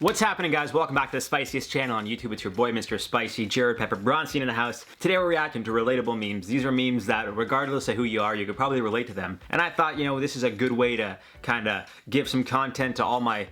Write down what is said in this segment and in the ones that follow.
What's happening, guys? Welcome back to the spiciest channel on YouTube. It's your boy, Mr. Spicy, Jared Pepper Bronstein in the house. Today we're reacting to relatable memes. These are memes that, regardless of who you are, you could probably relate to them. And I thought, this is a good way to kind of give some content to all my,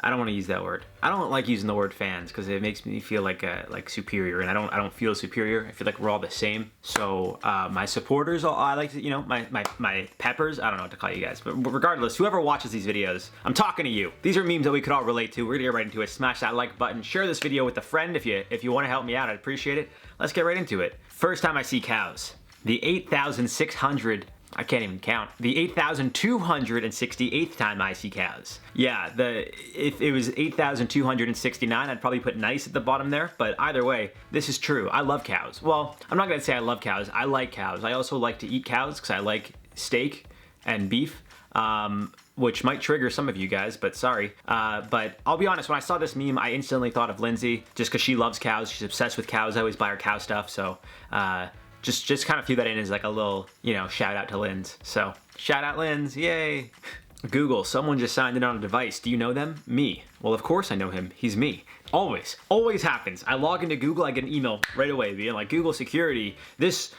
I don't want to use that word. I don't like using the word fans because it makes me feel like superior, and I don't feel superior. I feel like we're all the same. So my supporters, I like to, my peppers. I don't know what to call you guys, but regardless, whoever watches these videos, I'm talking to you. These are memes that we could all relate to. We're gonna get right into it. Smash that like button. Share this video with a friend if you want to help me out. I'd appreciate it. Let's get right into it. First time I see cows. The 8,600. I can't even count. The 8,268th time I see cows. Yeah, if it was 8,269, I'd probably put nice at the bottom there, but either way, this is true. I love cows. Well, I'm not gonna say I love cows. I like cows. I also like to eat cows because I like steak and beef, which might trigger some of you guys, but sorry. But I'll be honest, when I saw this meme, I instantly thought of Lindsay, just because she loves cows. She's obsessed with cows. I always buy her cow stuff, so just kind of threw that in as like a little, shout out to Linz. So, shout out Linz, yay! Google, someone just signed in on a device. Do you know them? Me. Well, of course I know him. He's me. Always happens. I log into Google, I get an email right away being like, Google security, this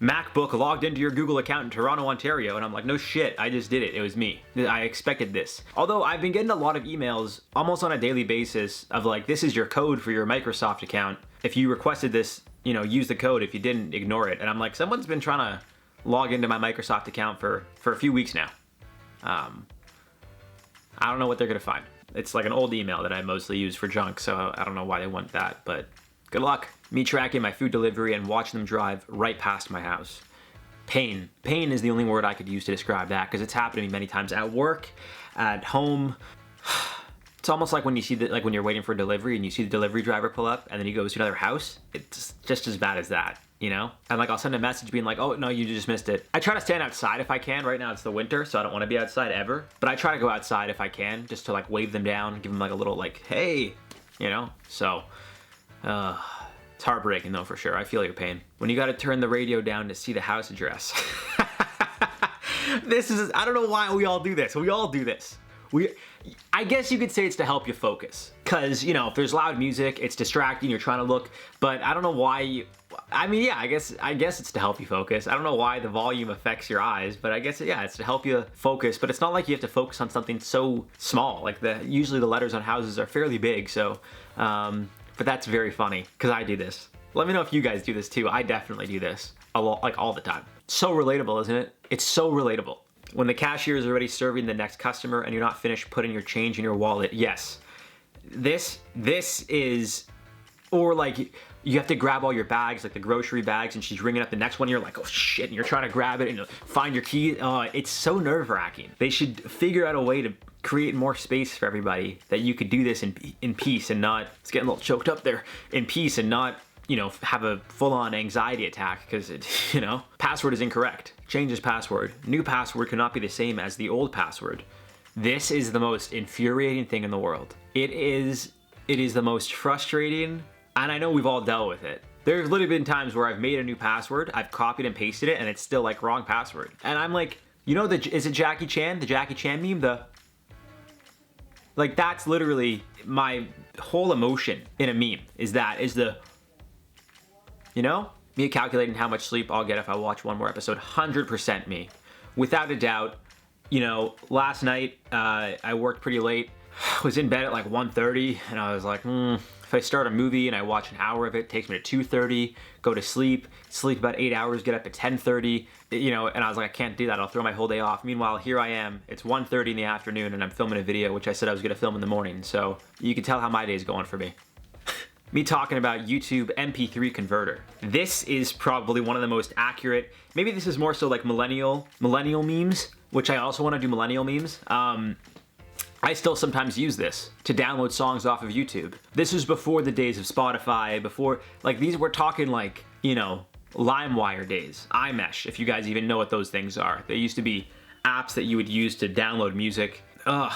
MacBook logged into your Google account in Toronto, Ontario. And I'm like, no shit, I just did it. It was me. I expected this. Although I've been getting a lot of emails almost on a daily basis of like, this is your code for your Microsoft account. If you requested this, use the code. If you didn't, ignore it. And I'm like, someone's been trying to log into my Microsoft account for a few weeks now. I don't know what they're gonna find. It's like an old email that I mostly use for junk, so I don't know why they want that, but good luck. Me tracking my food delivery and watching them drive right past my house. Pain. Pain is the only word I could use to describe that, because it's happened to me many times at work, at home. It's almost like when you see when you're waiting for a delivery and you see the delivery driver pull up and then he goes to another house. It's just as bad as that, And like I'll send a message being like, oh no, you just missed it. I try to stand outside if I can. Right now it's the winter, so I don't want to be outside ever. But I try to go outside if I can, just to like wave them down, give them like a little like, hey, So, it's heartbreaking though for sure. I feel your pain. When you got to turn the radio down to see the house address. I don't know why we all do this. We all do this. I guess you could say it's to help you focus. Cause if there's loud music, it's distracting, you're trying to look, but I don't know why I guess it's to help you focus. I don't know why the volume affects your eyes, but I guess, it's to help you focus, but it's not like you have to focus on something so small. Like usually the letters on houses are fairly big, so, but that's very funny, cause I do this. Let me know if you guys do this too. I definitely do this a lot, like all the time. So relatable, isn't it? It's so relatable. When the cashier is already serving the next customer and you're not finished putting your change in your wallet, yes. This is, or like you have to grab all your bags, like the grocery bags, and she's ringing up the next one, and you're like, oh shit, and you're trying to grab it and find your key. It's so nerve-wracking. They should figure out a way to create more space for everybody that you could do this in peace and not, it's getting a little choked up there, in peace and not, have a full-on anxiety attack because it, password is incorrect. Changes password. New password cannot be the same as the old password. This is the most infuriating thing in the world. It is the most frustrating, and I know we've all dealt with it. There's literally been times where I've made a new password, I've copied and pasted it, and it's still like wrong password. And I'm like, is it Jackie Chan? The Jackie Chan meme? Like that's literally my whole emotion in a meme is the me calculating how much sleep I'll get if I watch one more episode. 100% me. Without a doubt. Last night I worked pretty late. Was in bed at like 1:30 and I was like, if I start a movie and I watch an hour of it, takes me to 2:30, go to sleep about 8 hours, get up at 10:30, and I was like, I can't do that. I'll throw my whole day off. Meanwhile, here I am. It's 1:30 in the afternoon and I'm filming a video, which I said I was gonna film in the morning. So you can tell how my day is going for me. Me talking about YouTube MP3 Converter. This is probably one of the most accurate, maybe this is more so like millennial memes, which I also want to do millennial memes. I still sometimes use this to download songs off of YouTube. This was before the days of Spotify, before, like we're talking like, LimeWire days, iMesh, if you guys even know what those things are. They used to be apps that you would use to download music. Ugh.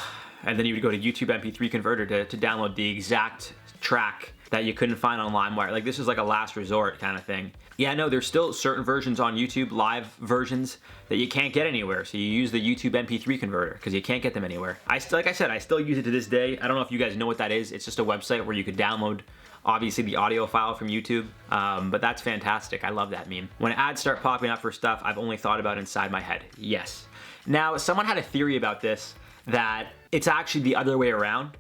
And then you would go to YouTube MP3 Converter to download the exact track that you couldn't find on LimeWire. Like, this is like a last resort kind of thing. Yeah, no, there's still certain versions on YouTube, live versions, that you can't get anywhere. So you use the YouTube MP3 Converter because you can't get them anywhere. Like I said, I still use it to this day. I don't know if you guys know what that is. It's just a website where you could download, obviously, the audio file from YouTube. But that's fantastic. I love that meme. When ads start popping up for stuff I've only thought about inside my head. Yes. Now, someone had a theory about this, that it's actually the other way around.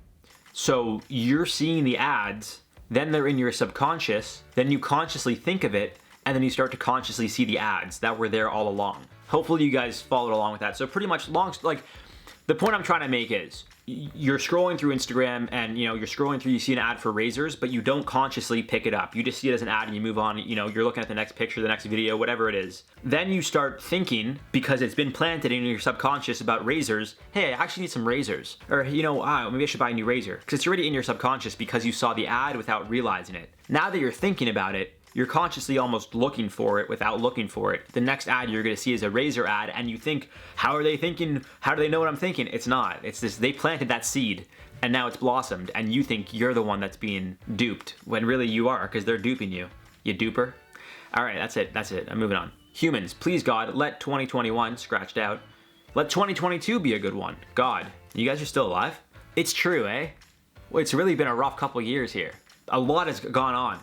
So you're seeing the ads, then they're in your subconscious, then you consciously think of it, and then you start to consciously see the ads that were there all along. Hopefully you guys followed along with that. So pretty much the point I'm trying to make is, you're scrolling through Instagram and you're scrolling through, you see an ad for razors, but you don't consciously pick it up. You just see it as an ad and you move on, you're looking at the next picture, the next video, whatever it is. Then you start thinking, because it's been planted in your subconscious about razors, hey, I actually need some razors. Or, maybe I should buy a new razor. Because it's already in your subconscious because you saw the ad without realizing it. Now that you're thinking about it, you're consciously almost looking for it without looking for it. The next ad you're gonna see is a razor ad, and you think, how are they thinking? How do they know what I'm thinking? It's not. It's this, they planted that seed, and now it's blossomed, and you think you're the one that's being duped, when really you are, because they're duping you. You duper. All right, that's it. I'm moving on. Humans, please God, let 2021, scratched out, let 2022 be a good one. God, you guys are still alive? It's true, eh? Well, it's really been a rough couple years here. A lot has gone on.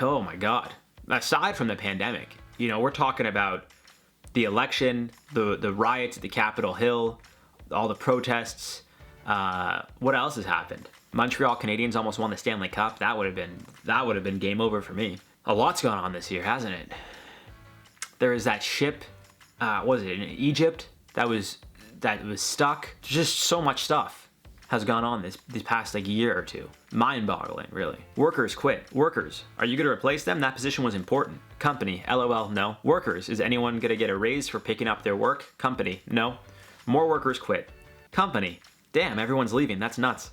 Oh my God. Aside from the pandemic, we're talking about the election, the riots at the Capitol Hill, all the protests. What else has happened? Montreal Canadiens almost won the Stanley Cup. That would have been game over for me. A lot's gone on this year, hasn't it? There is that ship, was it in Egypt? That was stuck. Just so much stuff has gone on this past year or two. Mind-boggling, really. Workers quit. Workers, are you gonna replace them? That position was important. Company, LOL, no. Workers, is anyone gonna get a raise for picking up their work? Company, no. More workers quit. Company, damn, everyone's leaving. That's nuts.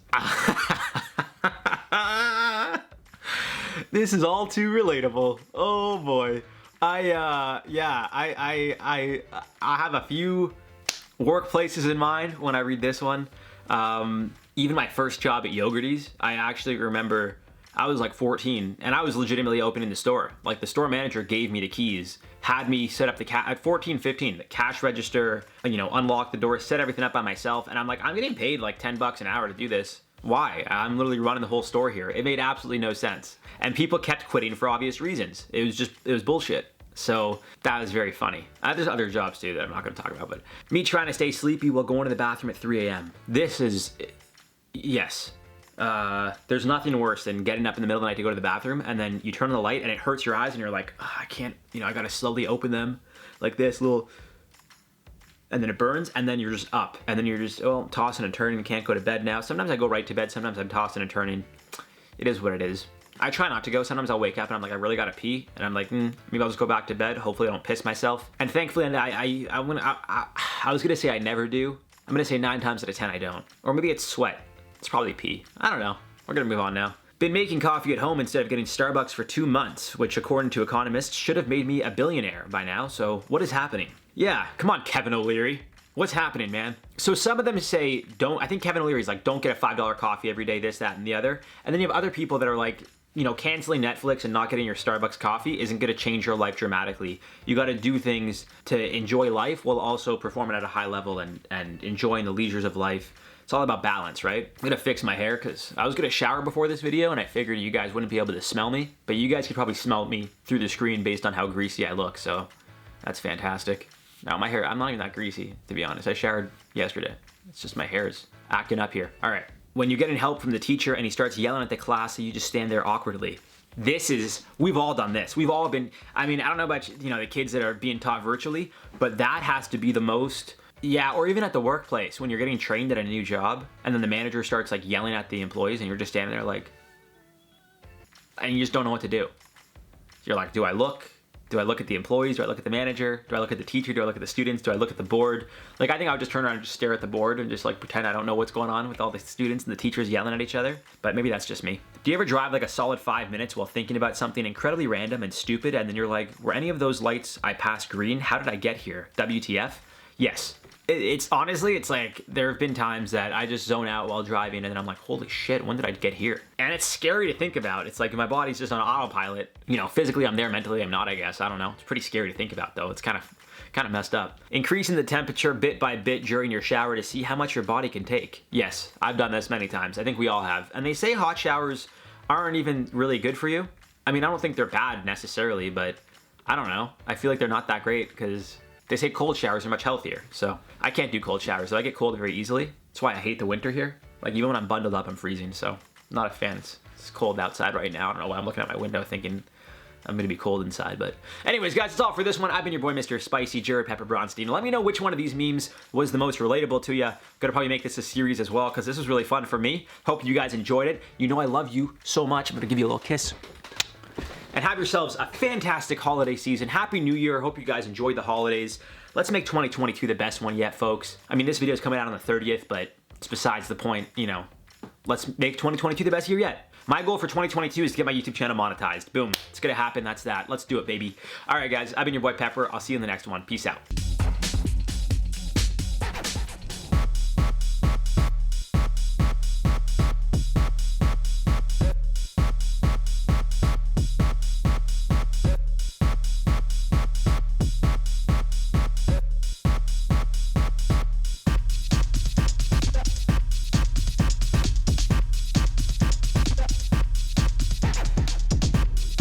This is all too relatable. Oh boy. I have a few workplaces in mind when I read this one. Even my first job at Yogurt's, I actually remember I was like 14 and I was legitimately opening the store. Like, the store manager gave me the keys, had me set up at 14, 15, the cash register, unlock the door, set everything up by myself. And I'm like, I'm getting paid like $10 an hour to do this. Why? I'm literally running the whole store here. It made absolutely no sense. And people kept quitting for obvious reasons. It was bullshit. So that was very funny. There's other jobs too that I'm not going to talk about, but me trying to stay sleepy while going to the bathroom at 3 a.m. This is, yes. There's nothing worse than getting up in the middle of the night to go to the bathroom and then you turn on the light and it hurts your eyes and you're like, oh, I can't, I got to slowly open them like this little, and then it burns and then you're just up and then you're just, tossing and turning and can't go to bed now. Sometimes I go right to bed. Sometimes I'm tossing and turning. It is what it is. I try not to go. Sometimes I'll wake up and I'm like, I really gotta pee, and I'm like, maybe I'll just go back to bed. Hopefully I don't piss myself. And thankfully, I was gonna say I never do. I'm gonna say 9 times out of 10 I don't. Or maybe it's sweat. It's probably pee. I don't know. We're gonna move on now. Been making coffee at home instead of getting Starbucks for 2 months, which according to economists should have made me a billionaire by now. So what is happening? Yeah, come on, Kevin O'Leary. What's happening, man? So some of them say I think Kevin O'Leary's like, don't get a $5 coffee every day, this, that, and the other. And then you have other people that are like, canceling Netflix and not getting your Starbucks coffee isn't going to change your life dramatically. You got to do things to enjoy life while also performing at a high level and enjoying the leisures of life. It's all about balance, right? I'm going to fix my hair because I was going to shower before this video and I figured you guys wouldn't be able to smell me, but you guys could probably smell me through the screen based on how greasy I look, so that's fantastic. Now my hair, I'm not even that greasy, to be honest. I showered yesterday. It's just my hair's acting up here. All right. When you're getting help from the teacher and he starts yelling at the class, so you just stand there awkwardly. We've all done this. We've all been, I don't know about, the kids that are being taught virtually, but that has to be the most, or even at the workplace when you're getting trained at a new job and then the manager starts like yelling at the employees and you're just standing there like, and you just don't know what to do. You're like, do I look at the employees? Do I look at the manager? Do I look at the teacher? Do I look at the students? Do I look at the board? Like, I think I would just turn around and just stare at the board and just like pretend I don't know what's going on with all the students and the teachers yelling at each other. But maybe that's just me. Do you ever drive like a solid 5 minutes while thinking about something incredibly random and stupid, and then you're like, were any of those lights I passed green? How did I get here? WTF? Yes. It's honestly, it's like there have been times that I just zone out while driving and then I'm like, holy shit, when did I get here? And it's scary to think about. It's like my body's just on autopilot. You know, physically I'm there, mentally I'm not, I guess. I don't know. It's pretty scary to think about though. It's kind of messed up. Increasing the temperature bit by bit during your shower to see how much your body can take. Yes, I've done this many times. I think we all have. And they say hot showers aren't even really good for you. I mean, I don't think they're bad necessarily, but I don't know. I feel like they're not that great because they say cold showers are much healthier. So I can't do cold showers. So I get cold very easily. That's why I hate the winter here. Like even when I'm bundled up, I'm freezing. So I'm not a fan. It's cold outside right now. I don't know why I'm looking out my window thinking I'm gonna be cold inside, but anyways, guys, that's all for this one. I've been your boy, Mr. Spicy, Jared Pepper Bronstein. Let me know which one of these memes was the most relatable to you. Gonna probably make this a series as well, because this was really fun for me. Hope you guys enjoyed it. You know I love you so much. I'm gonna give you a little kiss. And have yourselves a fantastic holiday season. Happy New Year. Hope you guys enjoyed the holidays. Let's make 2022 the best one yet, folks. I mean, this video is coming out on the 30th, but it's besides the point, you know. Let's make 2022 the best year yet. My goal for 2022 is to get my YouTube channel monetized. Boom. It's gonna happen. That's that. Let's do it, baby. All right, guys. I've been your boy Pepper. I'll see you in the next one. Peace out.